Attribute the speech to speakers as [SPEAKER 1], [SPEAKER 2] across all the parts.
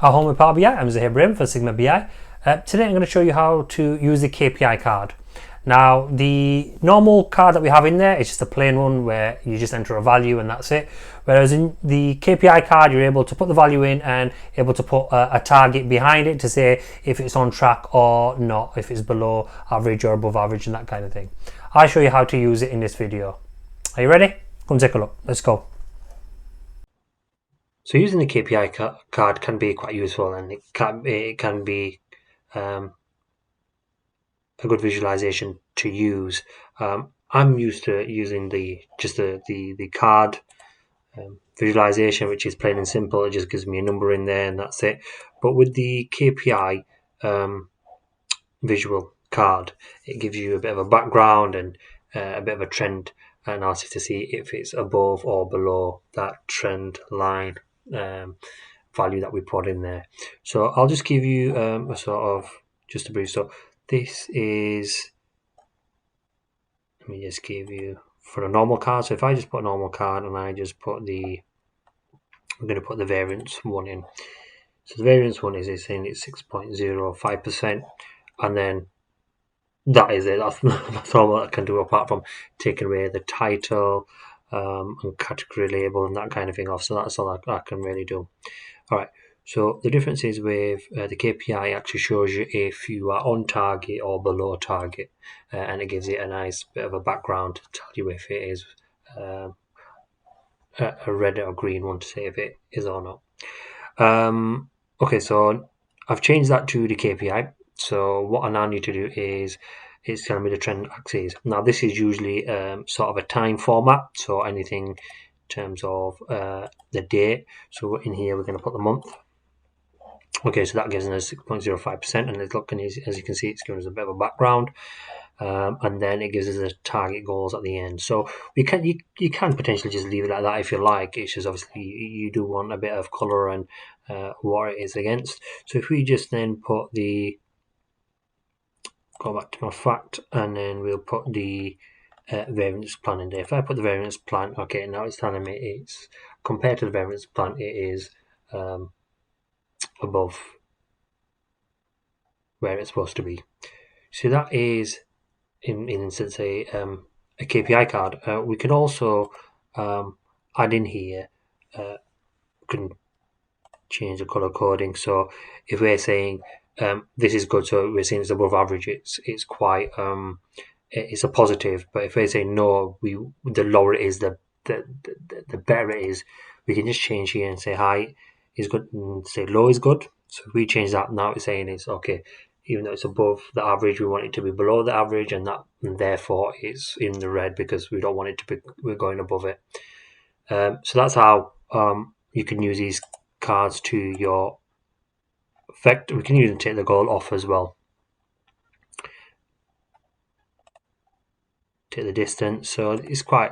[SPEAKER 1] At home with Power BI, I'm Zahir Brahim for Sigma BI. Today I'm going to show you how to use the Kpi card. Now, the normal card that we have in there is just a plain one where you just enter a value and that's it. Whereas in the Kpi card, you're able to put the value in and able to put a target behind it to say if it's on track or not, if it's below average or above average and that kind of thing. I'll show you how to use it in this video. Are you ready? Come take a look. Let's go. So using the Kpi card can be quite useful, and it can be a good visualization to use. I'm used to using the card visualization, which is plain and simple. It just gives me a number in there and that's it. But with the Kpi visual card, it gives you a bit of a background and a bit of a trend analysis to see if it's above or below that trend line value that we put in there. So I'll just give you a sort of just a brief. So this is, let me just give you for a normal card. So if I just put a normal card and I just put I'm going to put the variance one in. So the variance one is saying it's 6.05%, and then that is it. That's all I can do apart from taking away the title and category label and that kind of thing off. So that's all I can really do. All right. So the difference is with the Kpi actually shows you if you are on target or below target, and it gives you a nice bit of a background to tell you if it is a red or green one to say if it is or not. Okay, so I've changed that to the Kpi. So what I now need to do is it's going to be the trend axis. Now this is usually sort of a time format, so anything in terms of the date. So in here we're going to put the month. Okay, so that gives us 6.05%, and it's looking, as you can see, it's giving us a bit of a background, and then it gives us the target goals at the end. So you can potentially just leave it like that if you like. It's just obviously you do want a bit of color and what it is against. So if we just then put go back to my fact, and then we'll put the variance plan in there. If I put the variance plan, okay, now it's telling me it's compared to the variance plan, it is above where it's supposed to be. So that is in instance a Kpi card. We can also add in here, can change the color coding. So if we're saying this is good, so we're saying it's above average, it's quite it's a positive. But if we're saying no, the lower it is, the better it is. We can just change here and say high is good and say low is good. So if we change that, now it's saying it's okay, even though it's above the average, we want it to be below the average, and therefore it's in the red because we don't want it to be, we're going above it. So that's how you can use these cards to your effect. We can even take the goal off as well. Take the distance, so it's quite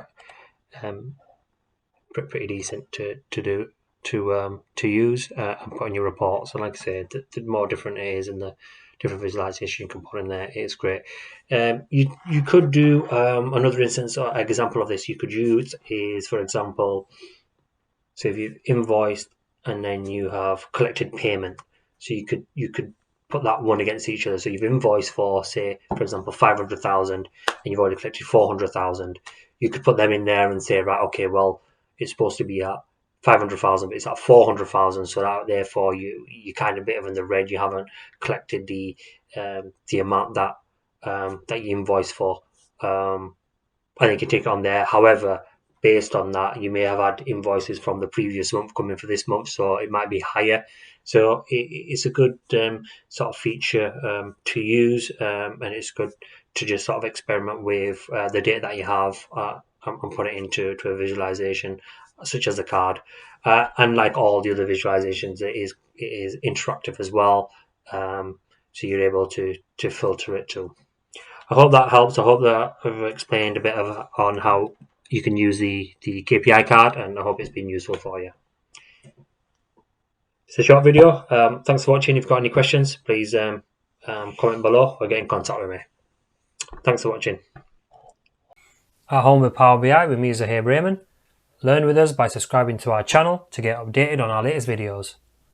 [SPEAKER 1] pretty decent to do to use and put in your report. So like I said, the more different it is and the different visualization you can put in there, it's great. You could do another instance or example of this you could use is, for example, so if you've invoiced and then you have collected payment, so you could put that one against each other. So you've invoiced for, say, for example, 500,000 and you've already collected 400,000. You could put them in there and say, right, okay, well, it's supposed to be at 500,000, but it's at 400,000. So that therefore you kind of bit of in the red. You haven't collected the amount that you invoiced for. And you can take it on there. However, based on that, you may have had invoices from the previous month coming for this month, so it might be higher. So it's a good sort of feature to use, and it's good to just sort of experiment with the data that you have and put it into a visualization such as the card. And like all the other visualizations, it is interactive as well, so you're able to filter it too. I hope that helps. I hope that I've explained a bit on how you can use the Kpi card, and I hope it's been useful for you. It's a short video. Thanks for watching. If you've got any questions, please comment below or get in contact with me. Thanks for watching. At home with Power BI with me, Zahir Brahim. Learn with us by subscribing to our channel to get updated on our latest videos.